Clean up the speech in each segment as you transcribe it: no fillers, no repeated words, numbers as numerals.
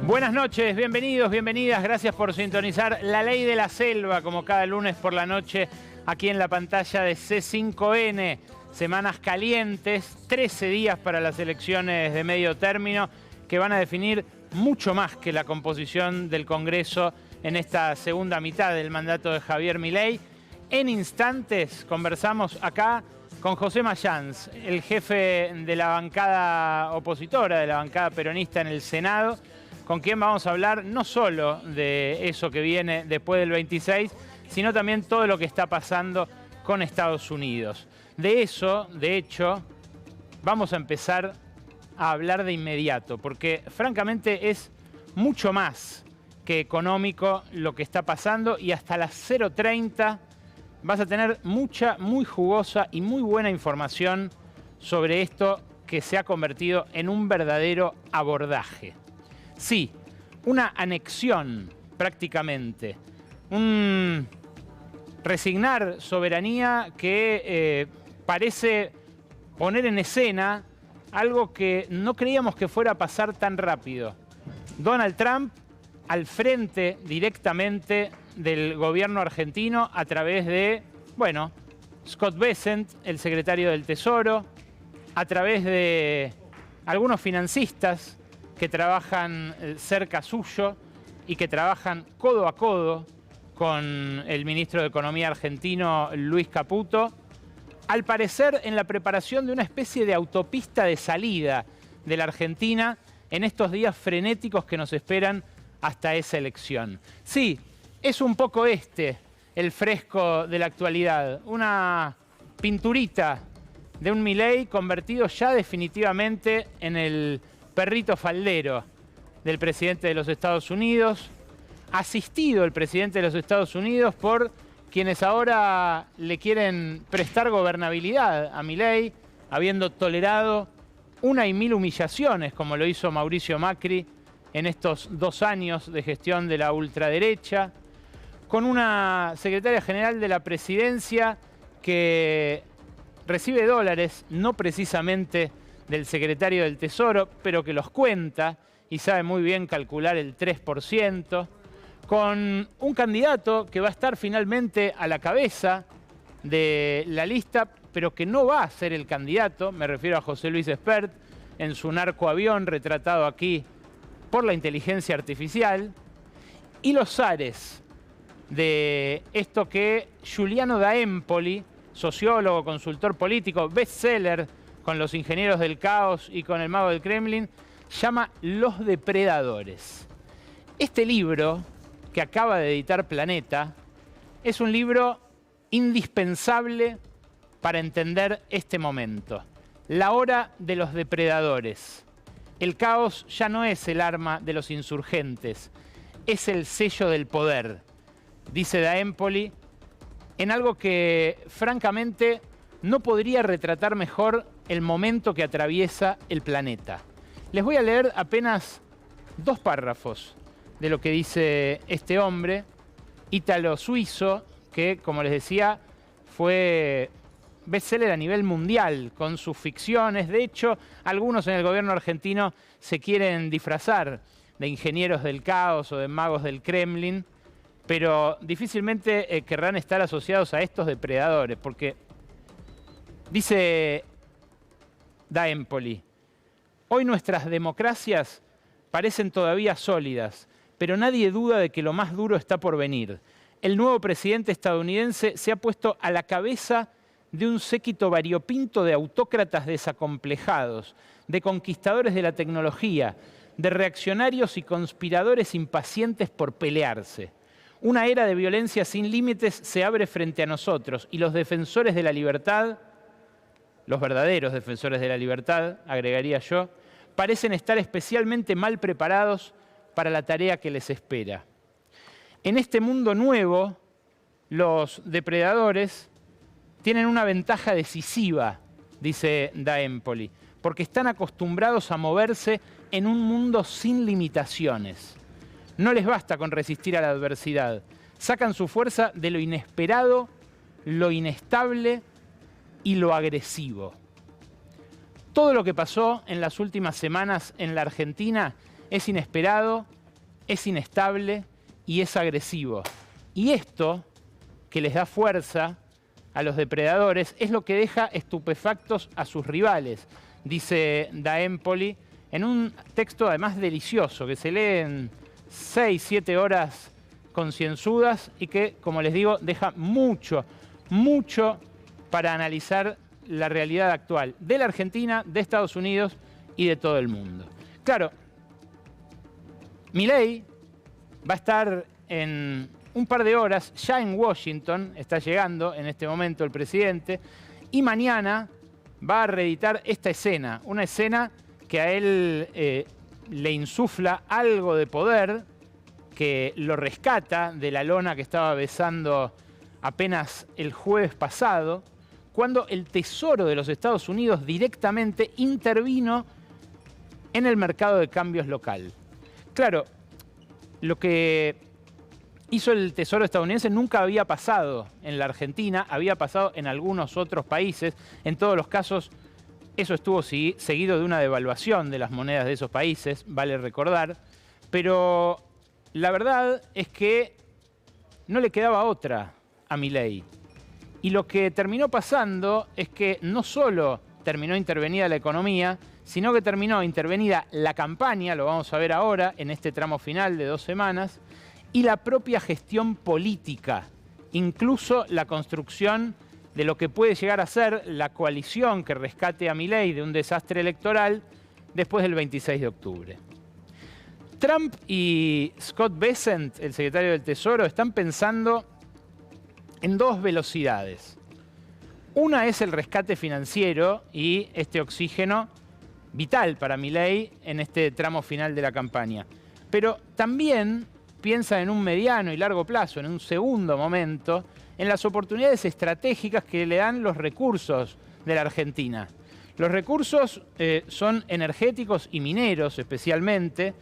Buenas noches, bienvenidos, bienvenidas. Gracias por sintonizar La Ley de la Selva, como cada lunes por la noche, aquí en la pantalla de C5N. Semanas calientes, 13 días para las elecciones de medio término, que van a definir mucho más que la composición del Congreso en esta segunda mitad del mandato de Javier Milei. En instantes conversamos acá con José Mayans, el jefe de la bancada opositora, de la bancada peronista en el Senado, con quien vamos a hablar no solo de eso que viene después del 26, sino también todo lo que está pasando con Estados Unidos. De eso, de hecho, vamos a empezar a hablar de inmediato, porque francamente es mucho más que económico lo que está pasando, y hasta las 0:30 vas a tener mucha, muy jugosa y muy buena información sobre esto que se ha convertido en un verdadero abordaje. Sí, una anexión prácticamente, un resignar soberanía que parece poner en escena algo que no creíamos que fuera a pasar tan rápido. Donald Trump al frente directamente del gobierno argentino a través de, bueno, Scott Bessent, el secretario del Tesoro, a través de algunos financistas que trabajan cerca suyo y que trabajan codo a codo con el ministro de Economía argentino, Luis Caputo, al parecer en la preparación de una especie de autopista de salida de la Argentina en estos días frenéticos que nos esperan hasta esa elección. Sí, es un poco el fresco de la actualidad, una pinturita de un Milei convertido ya definitivamente en el perrito faldero del presidente de los Estados Unidos, asistido el presidente de los Estados Unidos por quienes ahora le quieren prestar gobernabilidad a Milei, habiendo tolerado una y mil humillaciones, como lo hizo Mauricio Macri en estos 2 años de gestión de la ultraderecha, con una secretaria general de la presidencia que recibe dólares, no precisamente del secretario del Tesoro, pero que los cuenta y sabe muy bien calcular el 3%, con un candidato que va a estar finalmente a la cabeza de la lista, pero que no va a ser el candidato, me refiero a José Luis Espert, en su narcoavión retratado aquí por la inteligencia artificial, y los ares de esto que Giuliano da Empoli, sociólogo, consultor político, bestseller con Los Ingenieros del Caos y con El Mago del Kremlin, llama Los Depredadores. Este libro, que acaba de editar Planeta, es un libro indispensable para entender este momento. La hora de los depredadores. El caos ya no es el arma de los insurgentes, es el sello del poder, dice da Empoli, en algo que francamente no podría retratar mejor el momento que atraviesa el planeta. Les voy a leer apenas 2 párrafos de lo que dice este hombre, ítalo-suizo, que, como les decía, fue bestseller a nivel mundial con sus ficciones. De hecho, algunos en el gobierno argentino se quieren disfrazar de ingenieros del caos o de magos del Kremlin, pero difícilmente querrán estar asociados a estos depredadores, porque dice da Empoli, hoy nuestras democracias parecen todavía sólidas, pero nadie duda de que lo más duro está por venir. El nuevo presidente estadounidense se ha puesto a la cabeza de un séquito variopinto de autócratas desacomplejados, de conquistadores de la tecnología, de reaccionarios y conspiradores impacientes por pelearse. Una era de violencia sin límites se abre frente a nosotros y los defensores de la libertad, los verdaderos defensores de la libertad, agregaría yo, parecen estar especialmente mal preparados para la tarea que les espera. En este mundo nuevo, los depredadores tienen una ventaja decisiva, dice da Empoli, porque están acostumbrados a moverse en un mundo sin limitaciones. No les basta con resistir a la adversidad. Sacan su fuerza de lo inesperado, lo inestable y lo agresivo. Todo lo que pasó en las últimas semanas en la Argentina es inesperado, es inestable y es agresivo. Y esto, que les da fuerza a los depredadores, es lo que deja estupefactos a sus rivales, dice Da Empoli, en un texto además delicioso, que se lee en 6-7 horas concienzudas y que, como les digo, deja mucho, mucho para analizar la realidad actual de la Argentina, de Estados Unidos y de todo el mundo. Claro, Milei va a estar en un par de horas ya en Washington, está llegando en este momento el presidente, y mañana va a reeditar esta escena, una escena que a él le insufla algo de poder, que lo rescata de la lona que estaba besando apenas el jueves pasado, cuando el Tesoro de los Estados Unidos directamente intervino en el mercado de cambios local. Claro, lo que hizo el Tesoro estadounidense nunca había pasado en la Argentina, había pasado en algunos otros países. En todos los casos, eso estuvo seguido de una devaluación de las monedas de esos países, vale recordar. Pero la verdad es que no le quedaba otra a Milei. Y lo que terminó pasando es que no solo terminó intervenida la economía, sino que terminó intervenida la campaña, lo vamos a ver ahora en este tramo final de 2 semanas, y la propia gestión política, incluso la construcción de lo que puede llegar a ser la coalición que rescate a Milei de un desastre electoral después del 26 de octubre. Trump y Scott Bessent, el secretario del Tesoro, están pensando en 2 velocidades. Una es el rescate financiero y este oxígeno vital para Milei en este tramo final de la campaña. Pero también piensa en un mediano y largo plazo, en un segundo momento, en las oportunidades estratégicas que le dan los recursos de la Argentina. Los recursos son energéticos y mineros especialmente,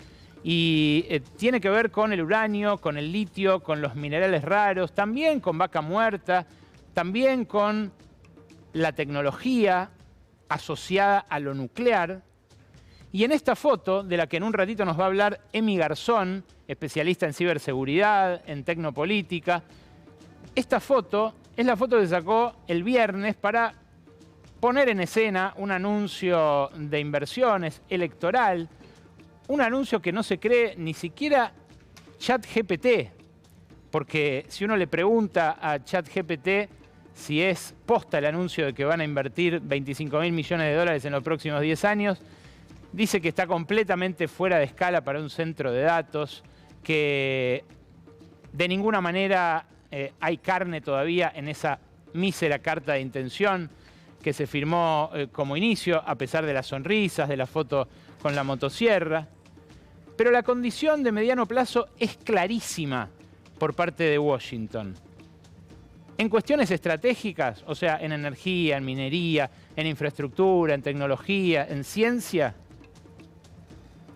y tiene que ver con el uranio, con el litio, con los minerales raros, también con vaca muerta, también con la tecnología asociada a lo nuclear. Y en esta foto, de la que en un ratito nos va a hablar Emi Garzón, especialista en ciberseguridad, en tecnopolítica, esta foto es la foto que sacó el viernes para poner en escena un anuncio de inversiones electoral, un anuncio que no se cree ni siquiera ChatGPT, porque si uno le pregunta a ChatGPT si es posta el anuncio de que van a invertir 25.000 millones de dólares en los próximos 10 años, dice que está completamente fuera de escala para un centro de datos, que de ninguna manera hay carne todavía en esa mísera carta de intención que se firmó como inicio, a pesar de las sonrisas, de la foto con la motosierra. Pero la condición de mediano plazo es clarísima por parte de Washington. En cuestiones estratégicas, o sea, en energía, en minería, en infraestructura, en tecnología, en ciencia,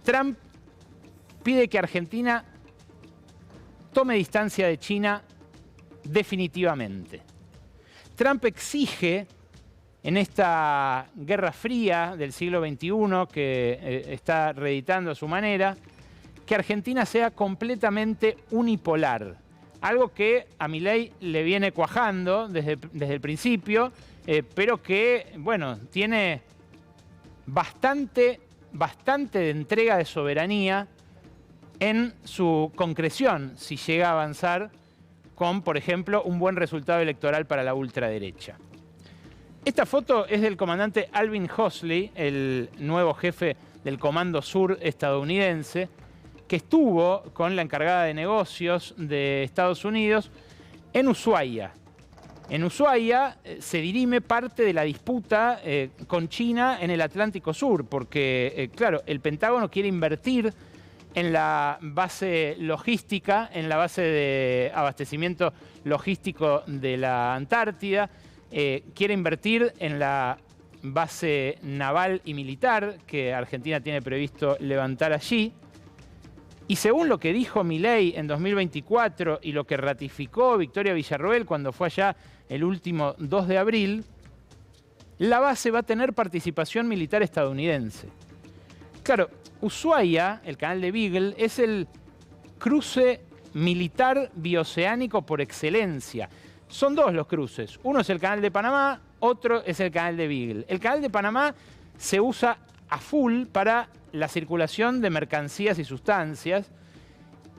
Trump pide que Argentina tome distancia de China definitivamente. Trump exige, en esta Guerra Fría del siglo XXI que está reeditando a su manera, que Argentina sea completamente unipolar. Algo que a Milei le viene cuajando desde el principio, pero que, bueno, tiene bastante de entrega de soberanía en su concreción, si llega a avanzar con, por ejemplo, un buen resultado electoral para la ultraderecha. Esta foto es del comandante Alvin Hoxley, el nuevo jefe del Comando Sur estadounidense, que estuvo con la encargada de negocios de Estados Unidos en Ushuaia. En Ushuaia se dirime parte de la disputa con China en el Atlántico Sur, porque, claro, el Pentágono quiere invertir en la base logística, en la base de abastecimiento logístico de la Antártida, quiere invertir en la base naval y militar que Argentina tiene previsto levantar allí. Y según lo que dijo Milei en 2024 y lo que ratificó Victoria Villarroel cuando fue allá el último 2 de abril, la base va a tener participación militar estadounidense. Claro, Ushuaia, el canal de Beagle, es el cruce militar bioceánico por excelencia. Son dos los cruces. Uno es el Canal de Panamá, otro es el Canal de Beagle. El Canal de Panamá se usa a full para la circulación de mercancías y sustancias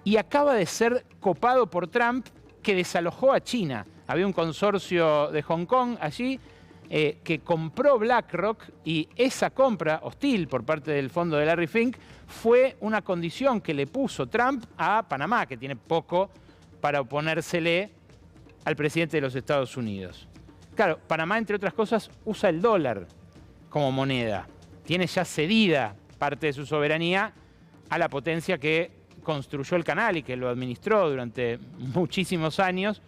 y acaba de ser copado por Trump, que desalojó a China. Había un consorcio de Hong Kong allí que compró BlackRock, y esa compra hostil por parte del fondo de Larry Fink fue una condición que le puso Trump a Panamá, que tiene poco para oponérsele al presidente de los Estados Unidos. Claro, Panamá, entre otras cosas, usa el dólar como moneda. Tiene ya cedida parte de su soberanía a la potencia que construyó el canal y que lo administró durante muchísimos años,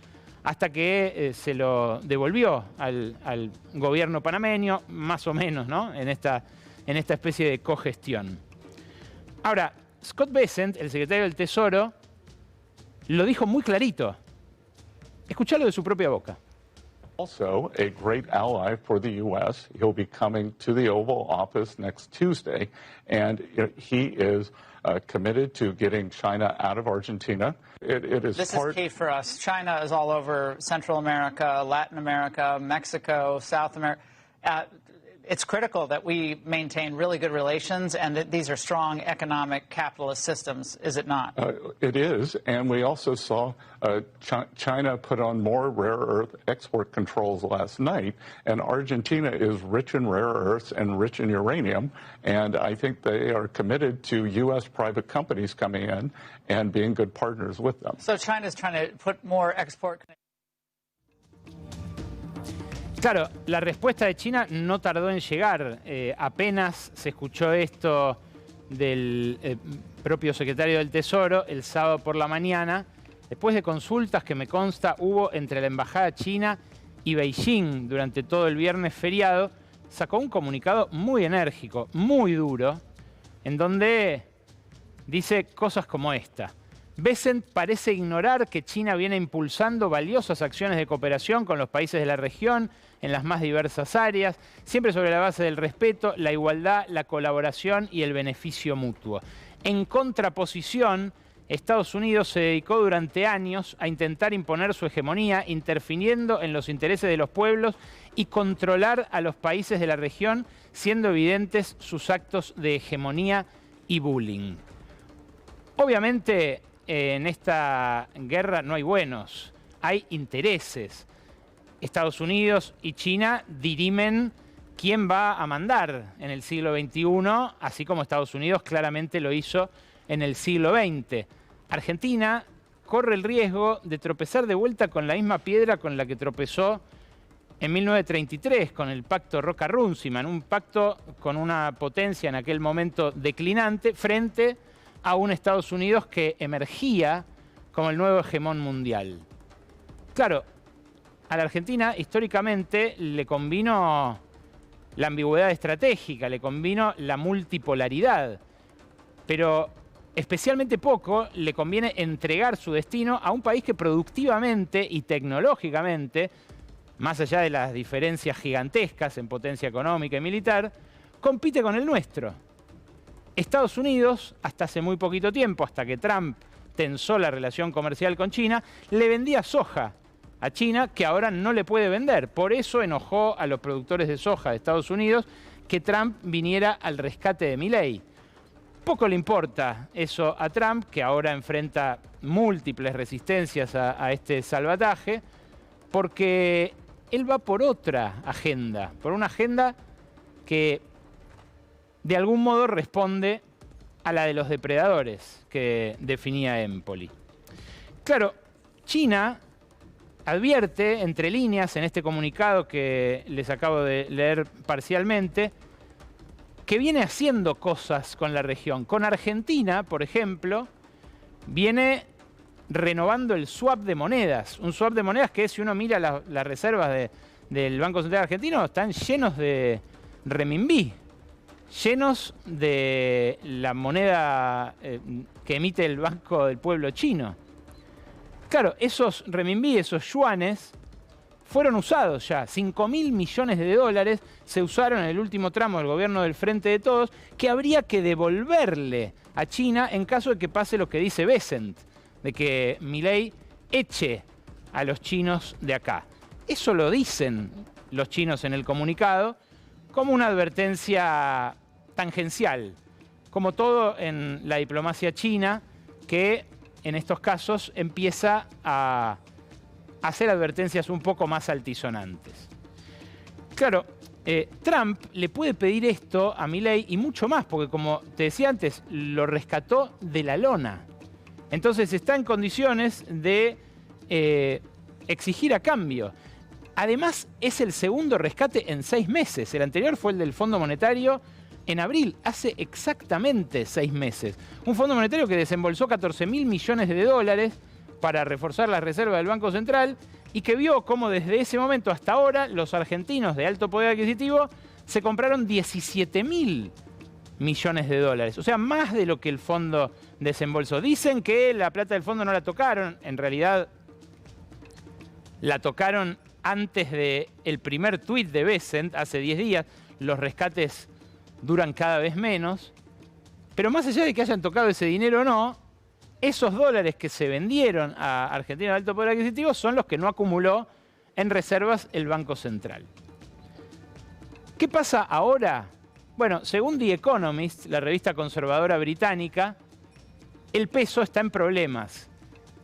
hasta que se lo devolvió al gobierno panameño, más o menos, ¿no? en esta especie de cogestión. Ahora, Scott Bessent, el secretario del Tesoro, lo dijo muy clarito. Escuchalo de su propia boca. Also a great ally for the U.S. He'll be coming to the Oval Office next Tuesday, and he is committed to getting China out of Argentina. This is key for us. China is all over Central America, Latin America, Mexico, South America. It's critical that we maintain really good relations and that these are strong economic capitalist systems, is it not? It is, and we also saw China put on more rare earth export controls last night, and Argentina is rich in rare earths and rich in uranium, and I think they are committed to U.S. private companies coming in and being good partners with them. So China's trying to put more export. Claro, la respuesta de China no tardó en llegar. Apenas se escuchó esto del propio secretario del Tesoro el sábado por la mañana, después de consultas que me consta hubo entre la embajada china y Beijing durante todo el viernes feriado, sacó un comunicado muy enérgico, muy duro, en donde dice cosas como esta. Bessent parece ignorar que China viene impulsando valiosas acciones de cooperación con los países de la región en las más diversas áreas, siempre sobre la base del respeto, la igualdad, la colaboración y el beneficio mutuo. En contraposición, Estados Unidos se dedicó durante años a intentar imponer su hegemonía, interfiriendo en los intereses de los pueblos y controlar a los países de la región, siendo evidentes sus actos de hegemonía y bullying. Obviamente, en esta guerra no hay buenos, hay intereses. Estados Unidos y China dirimen quién va a mandar en el siglo XXI, así como Estados Unidos claramente lo hizo en el siglo XX. Argentina corre el riesgo de tropezar de vuelta con la misma piedra con la que tropezó en 1933, con el pacto Roca-Runciman, un pacto con una potencia en aquel momento declinante frente a un Estados Unidos que emergía como el nuevo hegemón mundial. Claro, a la Argentina históricamente le convino la ambigüedad estratégica, le convino la multipolaridad, pero especialmente poco le conviene entregar su destino a un país que productivamente y tecnológicamente, más allá de las diferencias gigantescas en potencia económica y militar, compite con el nuestro. Estados Unidos, hasta hace muy poquito tiempo, hasta que Trump tensó la relación comercial con China, le vendía soja a China que ahora no le puede vender. Por eso enojó a los productores de soja de Estados Unidos que Trump viniera al rescate de Milei. Poco le importa eso a Trump, que ahora enfrenta múltiples resistencias a este salvataje, porque él va por otra agenda, por una agenda que de algún modo responde a la de los depredadores que definía Empoli. Claro, China advierte entre líneas en este comunicado que les acabo de leer parcialmente, que viene haciendo cosas con la región. Con Argentina, por ejemplo, viene renovando el swap de monedas. Un swap de monedas que, si uno mira las reservas del Banco Central Argentino, están llenos de renminbi, llenos de la moneda que emite el Banco del Pueblo Chino. Claro, esos renminbi, esos yuanes, fueron usados ya. 5.000 millones de dólares se usaron en el último tramo del gobierno del Frente de Todos, que habría que devolverle a China en caso de que pase lo que dice Bessent, de que Milei eche a los chinos de acá. Eso lo dicen los chinos en el comunicado como una advertencia tangencial, como todo en la diplomacia china, que en estos casos empieza a hacer advertencias un poco más altisonantes. Claro, Trump le puede pedir esto a Milei y mucho más, porque como te decía antes, lo rescató de la lona. Entonces está en condiciones de exigir a cambio. Además, es el segundo rescate en 6 meses. El anterior fue el del Fondo Monetario en abril, hace exactamente 6 meses. Un Fondo Monetario que desembolsó 14.000 millones de dólares para reforzar las reservas del Banco Central y que vio cómo desde ese momento hasta ahora los argentinos de alto poder adquisitivo se compraron 17.000 millones de dólares. O sea, más de lo que el fondo desembolsó. Dicen que la plata del fondo no la tocaron. En realidad, la tocaron antes del primer tuit de Bessent, hace 10 días. Los rescates duran cada vez menos. Pero más allá de que hayan tocado ese dinero o no, esos dólares que se vendieron a Argentina de alto poder adquisitivo son los que no acumuló en reservas el Banco Central. ¿Qué pasa ahora? Bueno, según The Economist, la revista conservadora británica, el peso está en problemas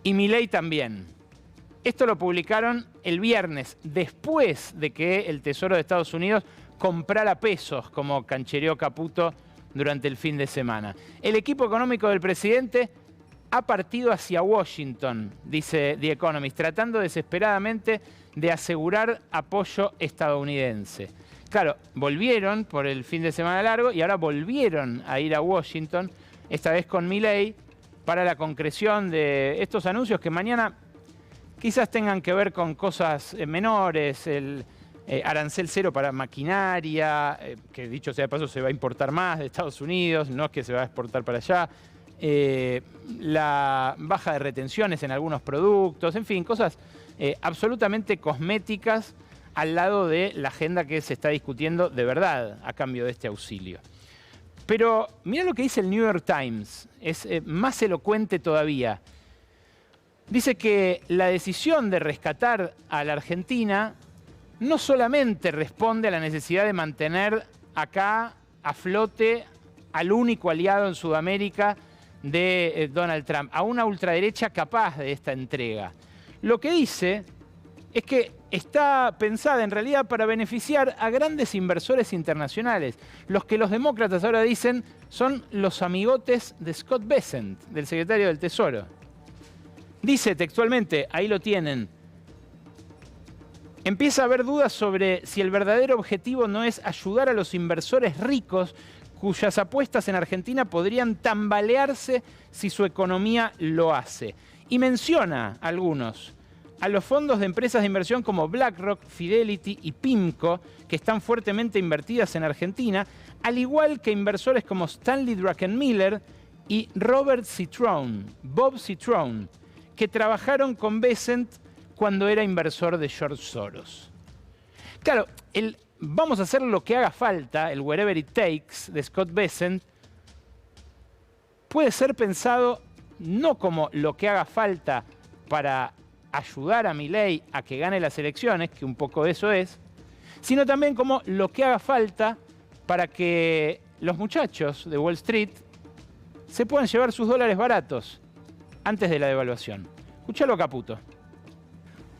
y Milei también. Esto lo publicaron el viernes, después de que el Tesoro de Estados Unidos comprara pesos, como canchereó Caputo durante el fin de semana. El equipo económico del presidente ha partido hacia Washington, dice The Economist, tratando desesperadamente de asegurar apoyo estadounidense. Claro, volvieron por el fin de semana largo y ahora volvieron a ir a Washington, esta vez con Milei, para la concreción de estos anuncios que mañana quizás tengan que ver con cosas menores, el arancel cero para maquinaria, que dicho sea de paso se va a importar más de Estados Unidos, no es que se va a exportar para allá, la baja de retenciones en algunos productos, en fin, cosas absolutamente cosméticas al lado de la agenda que se está discutiendo de verdad a cambio de este auxilio. Pero mira lo que dice el New York Times, es más elocuente todavía. Dice que la decisión de rescatar a la Argentina no solamente responde a la necesidad de mantener acá a flote al único aliado en Sudamérica de Donald Trump, a una ultraderecha capaz de esta entrega. Lo que dice es que está pensada en realidad para beneficiar a grandes inversores internacionales. Los que los demócratas ahora dicen son los amigotes de Scott Bessent, del secretario del Tesoro. Dice textualmente, ahí lo tienen, empieza a haber dudas sobre si el verdadero objetivo no es ayudar a los inversores ricos cuyas apuestas en Argentina podrían tambalearse si su economía lo hace. Y menciona algunos, a los fondos de empresas de inversión como BlackRock, Fidelity y PIMCO, que están fuertemente invertidas en Argentina, al igual que inversores como Stanley Druckenmiller y Robert Citrone, Bob Citrone, que trabajaron con Bessent cuando era inversor de George Soros. Claro, el vamos a hacer lo que haga falta, el wherever it takes de Scott Bessent, puede ser pensado no como lo que haga falta para ayudar a Milei a que gane las elecciones, que un poco de eso es, sino también como lo que haga falta para que los muchachos de Wall Street se puedan llevar sus dólares baratos antes de la devaluación. Escuchalo a Caputo.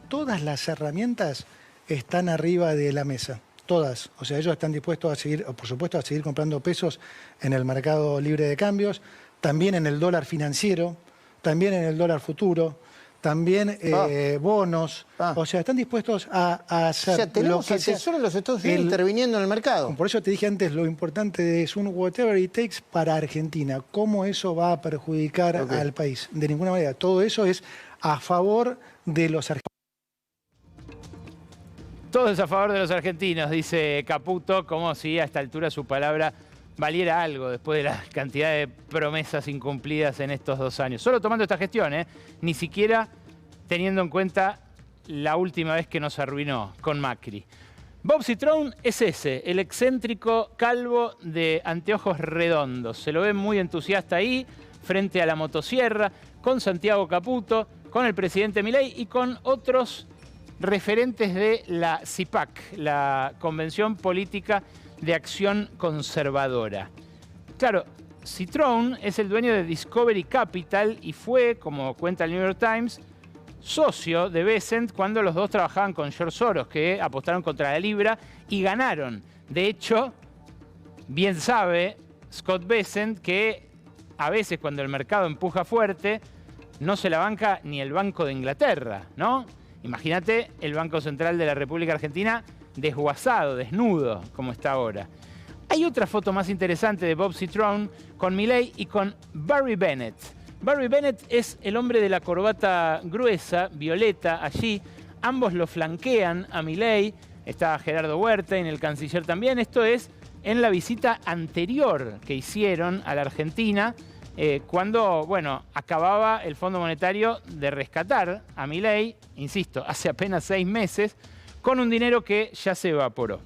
Todas las herramientas están arriba de la mesa. Todas. O sea, ellos están dispuestos a seguir, por supuesto, a seguir comprando pesos en el mercado libre de cambios, también en el dólar financiero, también en el dólar futuro, también bonos. O sea, están dispuestos a hacer. O sea, tenemos lo al que Tesoro de los Estados Unidos interviniendo en el mercado. Por eso te dije antes, lo importante es un whatever it takes para Argentina. ¿Cómo eso va a perjudicar al país? De ninguna manera. Todo eso es a favor de los argentinos. Todo es a favor de los argentinos, dice Caputo, como si a esta altura su palabra valiera algo después de la cantidad de promesas incumplidas en estos 2 años. Solo tomando esta gestión, ni siquiera teniendo en cuenta la última vez que nos arruinó con Macri. Bob Citroën es ese, el excéntrico calvo de anteojos redondos. Se lo ve muy entusiasta ahí, frente a la motosierra, con Santiago Caputo, con el presidente Milei y con otros referentes de la CIPAC, la Convención Política de Acción Conservadora. Claro, Citroën es el dueño de Discovery Capital y fue, como cuenta el New York Times, socio de Bessent cuando los dos trabajaban con George Soros, que apostaron contra la libra y ganaron. De hecho, bien sabe Scott Bessent que a veces cuando el mercado empuja fuerte, no se la banca ni el Banco de Inglaterra, ¿no? Imagínate el Banco Central de la República Argentina desguazado, desnudo, como está ahora. Hay otra foto más interesante de Bob Citroën con Milei y con Barry Bennett. Barry Bennett es el hombre de la corbata gruesa, violeta, allí. Ambos lo flanquean a Milei. Está Gerardo Huerta y el canciller también. Esto es en la visita anterior que hicieron a la Argentina cuando, bueno, acababa el Fondo Monetario de rescatar a Milei, insisto, hace apenas 6 meses, con un dinero que ya se evaporó.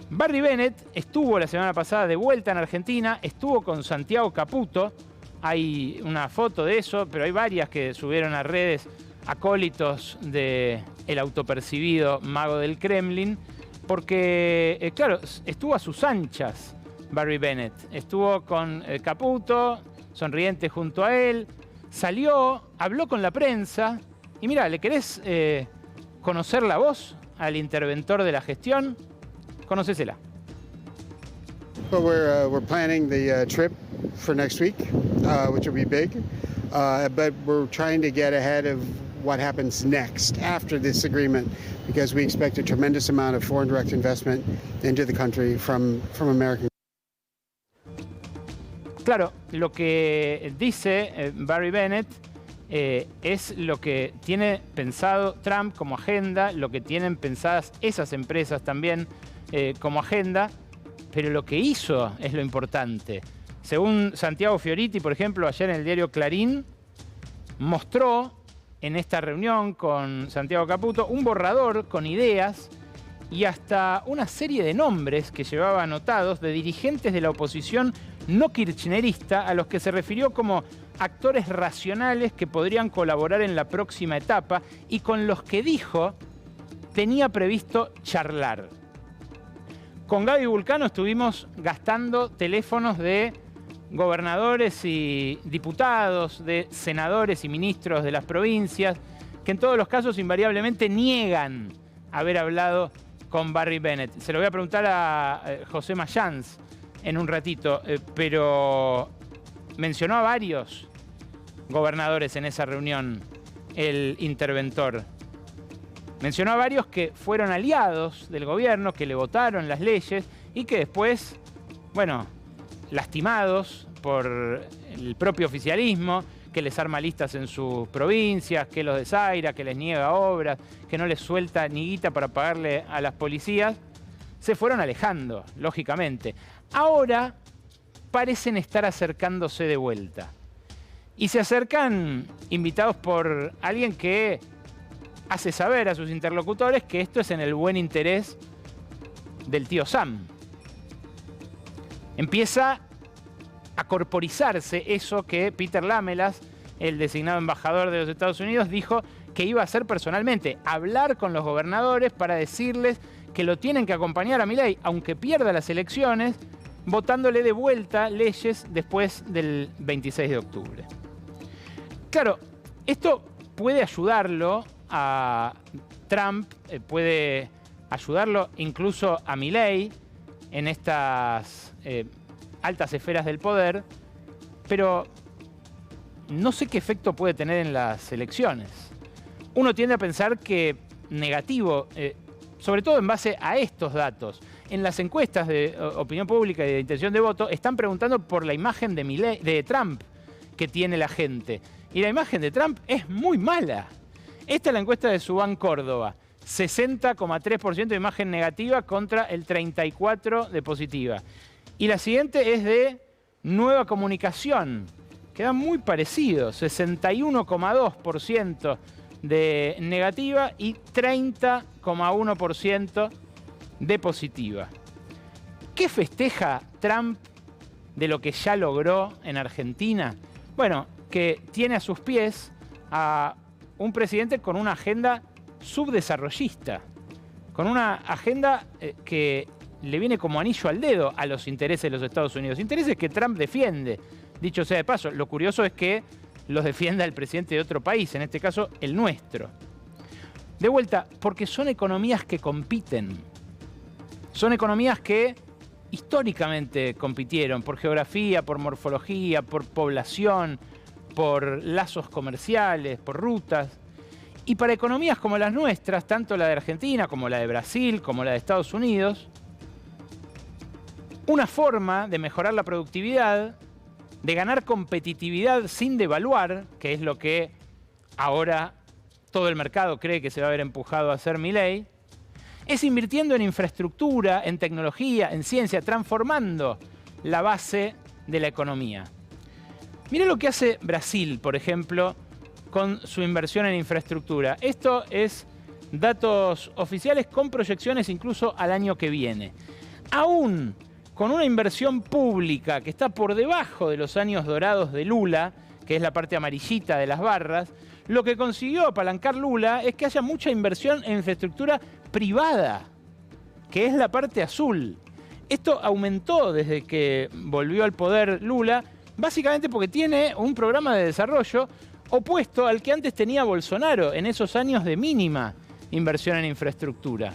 Barry Bennett estuvo la semana pasada de vuelta en Argentina, estuvo con Santiago Caputo. Hay una foto de eso, pero hay varias que subieron a redes acólitos del autopercibido mago del Kremlin, porque, claro, estuvo a sus anchas Barry Bennett. Estuvo con Caputo, sonriente junto a él, salió, habló con la prensa, y mira, ¿le querés conocer la voz al interventor de la gestión? Conócesela. Well, we're planning the trip for next week, which will be big, but we're trying to get ahead of what happens next after this agreement, because we expect a tremendous amount of foreign direct investment into the country from American. Claro, lo que dice Barry Bennett es lo que tiene pensado Trump como agenda, lo que tienen pensadas esas empresas también como agenda, pero lo que hizo es lo importante. Según Santiago Fioriti, por ejemplo, ayer en el diario Clarín, mostró en esta reunión con Santiago Caputo un borrador con ideas y hasta una serie de nombres que llevaba anotados de dirigentes de la oposición no kirchnerista a los que se refirió como actores racionales que podrían colaborar en la próxima etapa y con los que dijo tenía previsto charlar. Con Gaby Vulcano estuvimos gastando teléfonos de gobernadores y diputados, de senadores y ministros de las provincias, que en todos los casos invariablemente niegan haber hablado con Barry Bennett. Se lo voy a preguntar a José Mayans en un ratito, pero mencionó a varios gobernadores en esa reunión el interventor. Mencionó a varios que fueron aliados del gobierno, que le votaron las leyes y que después, bueno, lastimados por el propio oficialismo, que les arma listas en sus provincias, que los desaira, que les niega obras, que no les suelta ni guita para pagarle a las policías, se fueron alejando, lógicamente. Ahora parecen estar acercándose de vuelta. Y se acercan invitados por alguien que hace saber a sus interlocutores que esto es en el buen interés del tío Sam. Empieza a corporizarse eso que Peter Lamelas, el designado embajador de los Estados Unidos, dijo que iba a hacer personalmente, hablar con los gobernadores para decirles que lo tienen que acompañar a Milei, aunque pierda las elecciones, votándole de vuelta leyes después del 26 de octubre. Claro, esto puede ayudarlo a Trump, puede ayudarlo incluso a Milei en estas altas esferas del poder, pero no sé qué efecto puede tener en las elecciones. Uno tiende a pensar que negativo, sobre todo en base a estos datos. En las encuestas de opinión pública y de intención de voto están preguntando por la imagen de Trump que tiene la gente. Y la imagen de Trump es muy mala. Esta es la encuesta de Subán Córdoba. 60,3% de imagen negativa contra el 34% de positiva. Y la siguiente es de Nueva Comunicación. Queda muy parecido. 61,2% de negativa y 30,1% de positiva. ¿Qué festeja Trump de lo que ya logró en Argentina? Bueno, que tiene a sus pies a un presidente con una agenda subdesarrollista, con una agenda que le viene como anillo al dedo a los intereses de los Estados Unidos. Intereses que Trump defiende, dicho sea de paso. Lo curioso es que los defienda el presidente de otro país, en este caso el nuestro. De vuelta, porque son economías que compiten. Son economías que históricamente compitieron por geografía, por morfología, por población, por lazos comerciales, por rutas. Y para economías como las nuestras, tanto la de Argentina como la de Brasil, como la de Estados Unidos, una forma de mejorar la productividad, de ganar competitividad sin devaluar, que es lo que ahora todo el mercado cree que se va a ver empujado a hacer Milei, es invirtiendo en infraestructura, en tecnología, en ciencia, transformando la base de la economía. Mira lo que hace Brasil, por ejemplo, con su inversión en infraestructura. Esto es datos oficiales con proyecciones incluso al año que viene. Aún con una inversión pública que está por debajo de los años dorados de Lula, que es la parte amarillita de las barras, lo que consiguió apalancar Lula es que haya mucha inversión en infraestructura privada, que es la parte azul. Esto aumentó desde que volvió al poder Lula, básicamente porque tiene un programa de desarrollo opuesto al que antes tenía Bolsonaro en esos años de mínima inversión en infraestructura.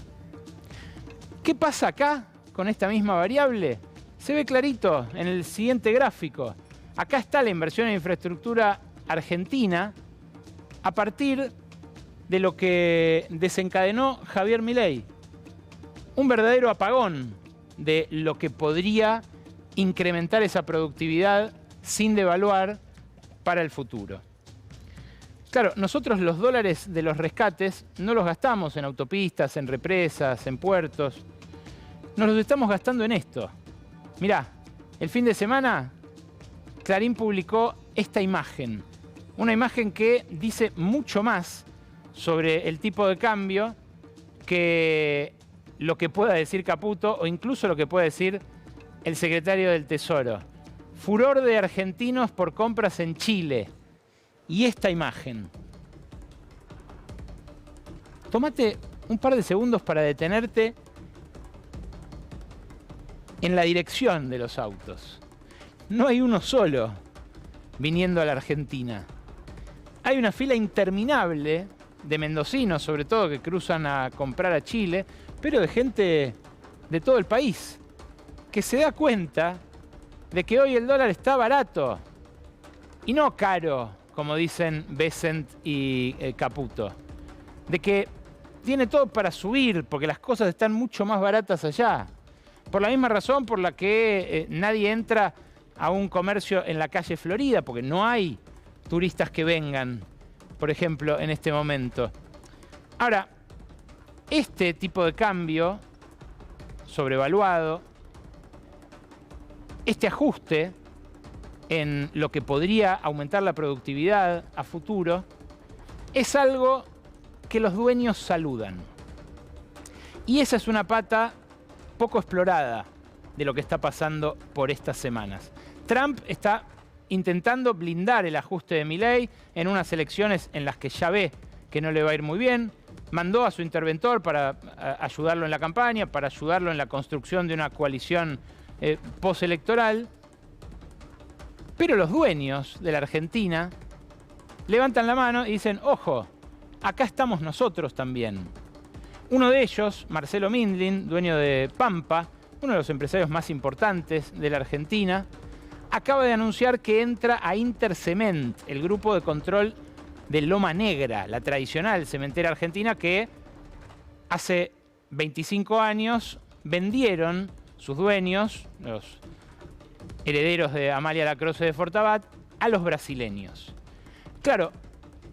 ¿Qué pasa acá con esta misma variable? Se ve clarito en el siguiente gráfico. Acá está la inversión en infraestructura argentina a partir de lo que desencadenó Javier Milei. Un verdadero apagón de lo que podría incrementar esa productividad sin devaluar para el futuro. Claro, nosotros los dólares de los rescates no los gastamos en autopistas, en represas, en puertos. Nos los estamos gastando en esto. Mirá, el fin de semana Clarín publicó esta imagen. Una imagen que dice mucho más sobre el tipo de cambio que lo que pueda decir Caputo o incluso lo que pueda decir el secretario del Tesoro. Furor de argentinos por compras en Chile. Y esta imagen. Tómate un par de segundos para detenerte en la dirección de los autos. No hay uno solo viniendo a la Argentina. Hay una fila interminable de mendocinos, sobre todo, que cruzan a comprar a Chile, pero de gente de todo el país, que se da cuenta de que hoy el dólar está barato y no caro, como dicen Bessent y Caputo. De que tiene todo para subir, porque las cosas están mucho más baratas allá. Por la misma razón por la que nadie entra a un comercio en la calle Florida, porque no hay turistas que vengan, por ejemplo, en este momento. Ahora, este tipo de cambio sobrevaluado, este ajuste en lo que podría aumentar la productividad a futuro, es algo que los dueños saludan. Y esa es una pata poco explorada de lo que está pasando por estas semanas. Trump está intentando blindar el ajuste de Milei en unas elecciones en las que ya ve que no le va a ir muy bien. Mandó a su interventor para ayudarlo en la campaña, para ayudarlo en la construcción de una coalición postelectoral. Pero los dueños de la Argentina levantan la mano y dicen, ojo, acá estamos nosotros también. Uno de ellos, Marcelo Mindlin, dueño de Pampa, uno de los empresarios más importantes de la Argentina, acaba de anunciar que entra a Intercement, el grupo de control de Loma Negra, la tradicional cementera argentina que hace 25 años vendieron sus dueños, los herederos de Amalia Lacroze de Fortabat, a los brasileños. Claro,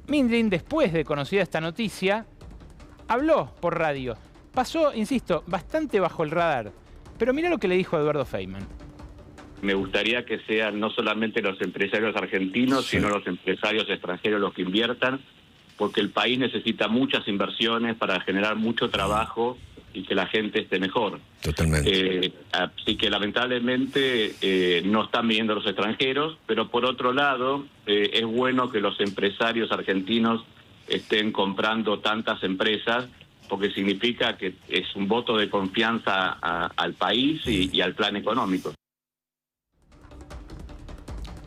Mindlin, después de conocida esta noticia, habló por radio. Pasó, insisto, bastante bajo el radar. Pero mira lo que le dijo a Eduardo Feynman. Me gustaría que sean no solamente los empresarios argentinos, sino los empresarios extranjeros los que inviertan, porque el país necesita muchas inversiones para generar mucho trabajo y que la gente esté mejor. Totalmente. Así que lamentablemente no están viniendo los extranjeros, pero por otro lado es bueno que los empresarios argentinos estén comprando tantas empresas, porque significa que es un voto de confianza al país y al plan económico.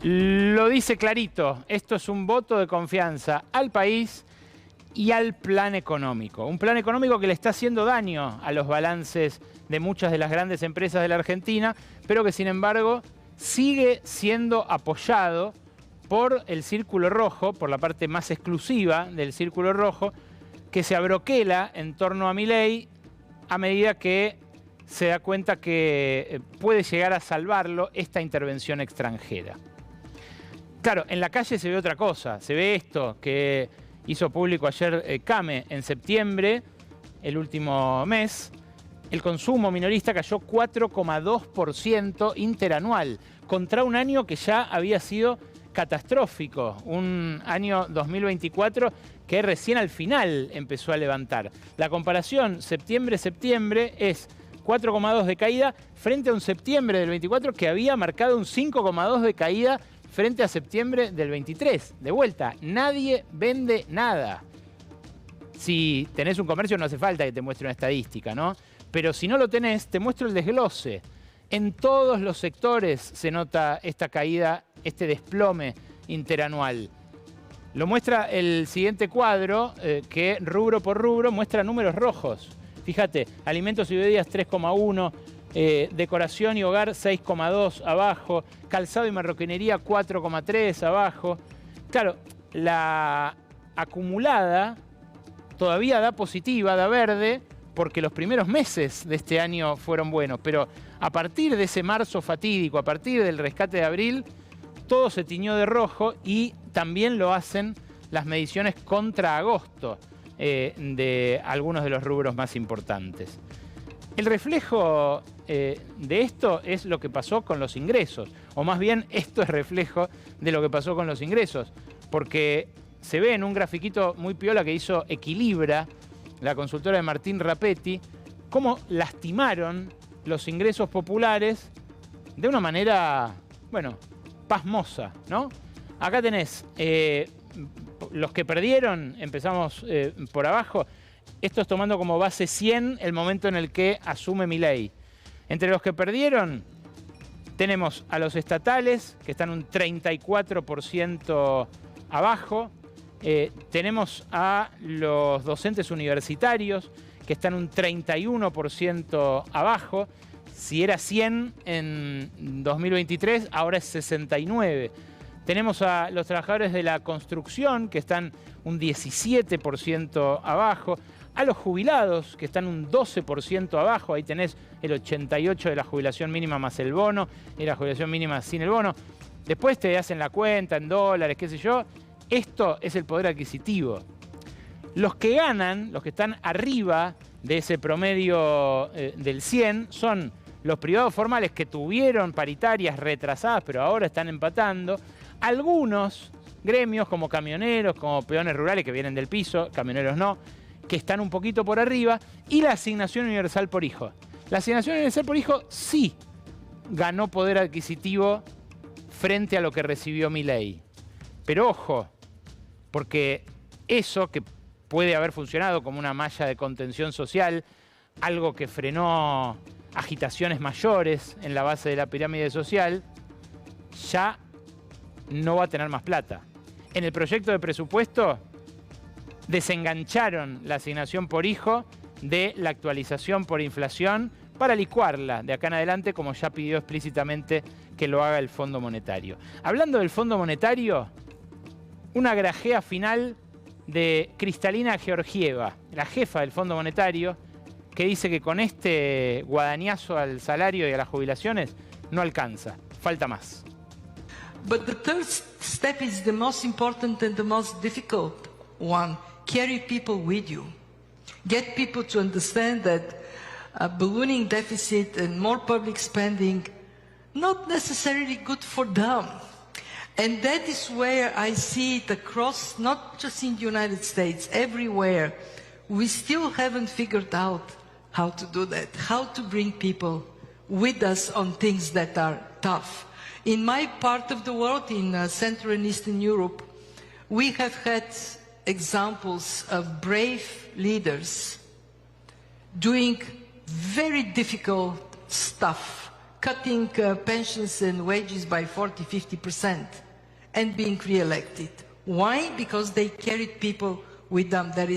Lo dice clarito, esto es un voto de confianza al país y al plan económico. Un plan económico que le está haciendo daño a los balances de muchas de las grandes empresas de la Argentina, pero que sin embargo sigue siendo apoyado por el Círculo Rojo, por la parte más exclusiva del Círculo Rojo, que se abroquela en torno a Milei a medida que se da cuenta que puede llegar a salvarlo esta intervención extranjera. Claro, en la calle se ve otra cosa, se ve esto que hizo público ayer CAME en septiembre, el último mes. El consumo minorista cayó 4,2% interanual, contra un año que ya había sido catastrófico, un año 2024 que recién al final empezó a levantar. La comparación septiembre-septiembre es 4,2 de caída frente a un septiembre del 24 que había marcado un 5,2 de caída frente a septiembre del 23. De vuelta, nadie vende nada. Si tenés un comercio no hace falta que te muestre una estadística, ¿no? Pero si no lo tenés, te muestro el desglose. En todos los sectores se nota esta caída, este desplome interanual. Lo muestra el siguiente cuadro, que rubro por rubro muestra números rojos. Fíjate, alimentos y bebidas 3,1, decoración y hogar 6,2 abajo, calzado y marroquinería 4,3 abajo. Claro, la acumulada todavía da positiva, da verde, porque los primeros meses de este año fueron buenos, pero a partir de ese marzo fatídico, a partir del rescate de abril, todo se tiñó de rojo y también lo hacen las mediciones contra agosto de algunos de los rubros más importantes. El reflejo de esto es lo que pasó con los ingresos, o más bien esto es reflejo de lo que pasó con los ingresos, porque se ve en un grafiquito muy piola que hizo Equilibra, la consultora de Martín Rapetti, cómo lastimaron los ingresos populares de una manera, bueno, pasmosa, ¿no? Acá tenés los que perdieron, empezamos por abajo, esto es tomando como base 100 el momento en el que asume Milei. Entre los que perdieron tenemos a los estatales, que están un 34% abajo. Tenemos a los docentes universitarios, que están un 31% abajo. Si era 100 en 2023, ahora es 69. Tenemos a los trabajadores de la construcción, que están un 17% abajo. A los jubilados, que están un 12% abajo. Ahí tenés el 88% de la jubilación mínima más el bono y la jubilación mínima sin el bono. Después te hacen la cuenta en dólares, qué sé yo. Esto es el poder adquisitivo. Los que ganan, los que están arriba de ese promedio del 100, son los privados formales que tuvieron paritarias retrasadas, pero ahora están empatando. Algunos gremios como camioneros, como peones rurales que vienen del piso, camioneros no, que están un poquito por arriba. Y la asignación universal por hijo. La asignación universal por hijo sí ganó poder adquisitivo frente a lo que recibió Milei. Pero ojo, porque eso que puede haber funcionado como una malla de contención social, algo que frenó agitaciones mayores en la base de la pirámide social, ya no va a tener más plata. En el proyecto de presupuesto desengancharon la asignación por hijo de la actualización por inflación para licuarla de acá en adelante, como ya pidió explícitamente que lo haga el Fondo Monetario. Hablando del Fondo Monetario, una grajea final de Cristalina Georgieva, la jefa del Fondo Monetario, que dice que con este guadañazo al salario y a las jubilaciones no alcanza, falta más. But the third step is the most important and the most difficult one. Carry people with you. Get people to understand that a ballooning deficit and more public spending not necessarily good for them. And that is where I see it across, not just in the United States, everywhere. We still haven't figured out how to do that, how to bring people with us on things that are tough. In my part of the world, in Central and Eastern Europe, we have had examples of brave leaders doing very difficult stuff, cutting pensions and wages by 40–50% and being re-elected. Why? Because they carried people with them. There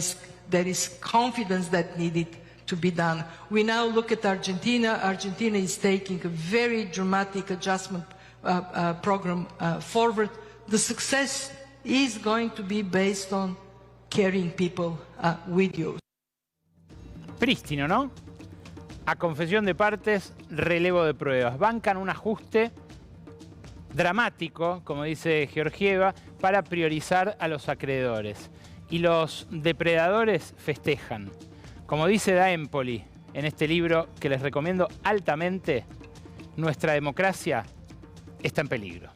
is confidence that needed to be done. We now look at Argentina. Argentina is taking a very dramatic adjustment program forward. The success is going to be based on carrying people with you. Prístino, ¿no? A confesión de partes, relevo de pruebas. Bancan un ajuste dramático, como dice Georgieva, para priorizar a los acreedores. Y los depredadores festejan. Como dice Da Empoli en este libro que les recomiendo altamente, nuestra democracia está en peligro.